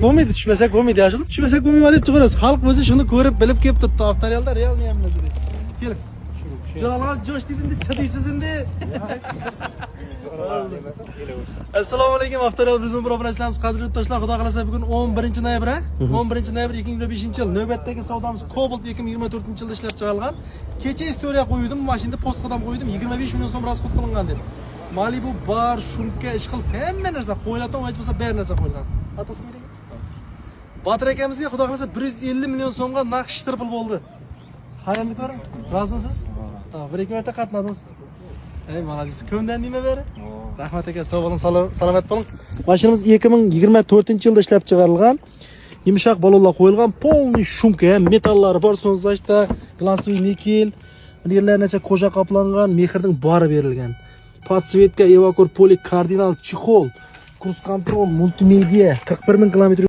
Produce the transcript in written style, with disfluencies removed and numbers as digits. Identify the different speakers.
Speaker 1: Bo'lmaydi, tushmasak bo'lmaydi, yaxshi tushmasak bo'lmaydi deb chiqarasiz. Xalq o'zi shuni ko'rib, bilib kelib turibdi. Avtorialda realni ham narsa deydi. Keling. Jo'ralaz jo'sh dedimda chidaysiz endi. Assalomu alaykum, avtorial bizning bilan qadrli yurtdoshlar, xudo xolasa bugun 11 noyabr, 11 noyabr 2025-yil navbatdagi savdomiz Cobalt 2024-yilda ishlab chiqarilgan. Kecha istoriya qo'ydim, mashinada post qadam qo'ydim, 25 million so'm rasxod qilingan deb. Malibu bar, shumka, ishqil hamma narsa qo'yiladi, hech bo'lsa bar narsa qo'yilgan. Atasmi? Batir akamizga xudo xolasa 150 million so'mga naqd shtirpil bo'ldi. Xayrli ko'ring. Rozimisiz? Ha, bir ikki marta qatnadingiz. Ey, malades. Ko'ndan nima beri? Rahmat aka, sog' bo'ling, salomat bo'ling. Mashinamiz 2024-yilda ishlab chiqarilgan. Yumshoq balonlar qo'yilgan, полный shumka, metallari bor, so'zlashda glansovый nikel, yerlargacha koja qoplangan, mehrning bari berilgan. Podsvetka, evakor, poli, kardinal, chexol, kurs kontrol, multimedia, 41 000 km